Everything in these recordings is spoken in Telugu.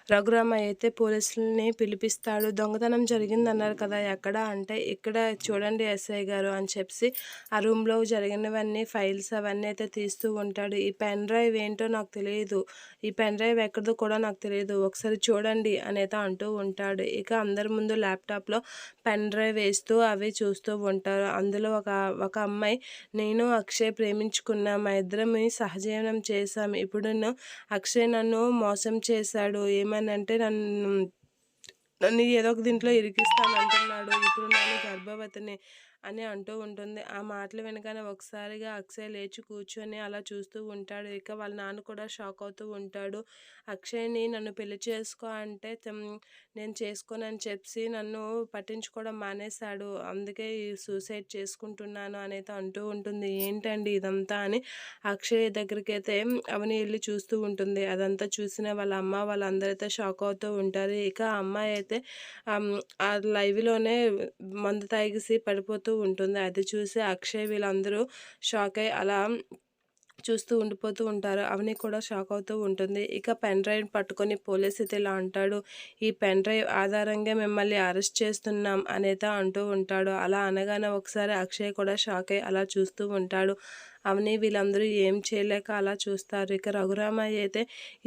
రఘురామయ్య అయితే పోలీసులని పిలిపిస్తాడు. దొంగతనం జరిగిందన్నారు కదా! ఎక్కడ అంటే, ఇక్కడ చూడండి ఎస్ఐ గారు అని చెప్పి ఆ రూమ్‌లో జరిగినవన్నీ ఫైల్స్ అవన్నీ అయితే తీస్తూ ఉంటాడు. ఈ పెన్ డ్రైవ్ ఏంటో నాకు తెలీదు. ఈ పెన్ డ్రైవ్ ఎక్కడిదో కూడా నాకు తెలీదు. ఒకసారి చూడండి అనైతే అంటూ ఉంటాడు. ఇక అందరి ముందు ల్యాప్‌టాప్‌లో పెన్ డ్రైవ్ వేస్తూ అవి చూస్తూ ఉంటారు. అందులో ఒక అమ్మాయి, నేను అక్షయ్ ప్రేమించుకున్నాం. మా ఇద్దరమి సహజీవనం చేశాం. ఇప్పుడు అక్షయ్ నన్ను మోసం చేశాడు. ఏమనంటే నన్ను నన్ను ఏదో ఒక దీంట్లో ఇరికిస్తానంటున్నాడు. ఇప్పుడు నేను గర్భవతిని అని అంటూ ఉంటుంది. ఆ మాటలు వినగానే ఒకసారిగా అక్షయ్ లేచి కూర్చొని అలా చూస్తూ ఉంటాడు. ఇక వాళ్ళ నాన్న కూడా షాక్ అవుతూ ఉంటాడు. అక్షయ్‌ని నన్ను పెళ్లి చేసుకో అంటే నేను చేసుకోనని చెప్పి నన్ను పట్టించుకోవడం మానేశాడు. అందుకే ఈ సూసైడ్ చేసుకుంటున్నాను అనైతే అంటూ ఉంటుంది. ఏంటండి ఇదంతా అని అక్షయ్ దగ్గరికైతే అవని ఎళ్లి చూస్తూ ఉంటుంది. అదంతా చూసిన వాళ్ళ అమ్మ వాళ్ళందరైతే షాక్ అవుతూ ఉంటారు. ఇక ఆ అమ్మాయి అయితే ఆ లైవ్‌లోనే మందు తాగేసి పడిపోతూ ఉంటుంది. అది చూసి అక్షయ్ వీళ్ళందరూ షాక్ అయ్యి అలా చూస్తూ ఉండిపోతూ ఉంటారు. అవని కూడా షాక్ అవుతూ ఉంటుంది. ఇక పెన్ డ్రైవ్ పట్టుకొని పోలీస్ అయితే ఇలా అంటాడు, "ఈ పెన్ డ్రైవ్ ఆధారంగా మిమ్మల్ని అరెస్ట్ చేస్తున్నాం" అనైతే అంటూ ఉంటాడు. అలా అనగానే ఒకసారి అక్షయ్ కూడా షాక్ అయ్యి అలా చూస్తూ ఉంటాడు. అవని వీళ్ళందరూ ఏం చేయలేక అలా చూస్తారు. ఇక రఘురామయ్య అయితే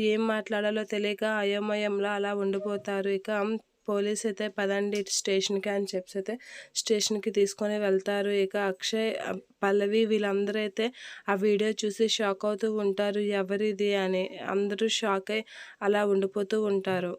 ఏం మాట్లాడాలో తెలియక అయోమయంలో అలా ఉండిపోతారు. ఇక పోలీస్ అయితే పదండి స్టేషన్‌కి అని చెప్పేసైతే స్టేషన్‌కి తీసుకొని వెళ్తారు. ఇక అక్షయ్, పల్లవి వీళ్ళందరూ అయితే ఆ వీడియో చూసి షాక్ అవుతూ ఉంటారు. ఎవరిది అని అందరూ షాక్ అయ్యి అలా ఉండిపోతూ ఉంటారు.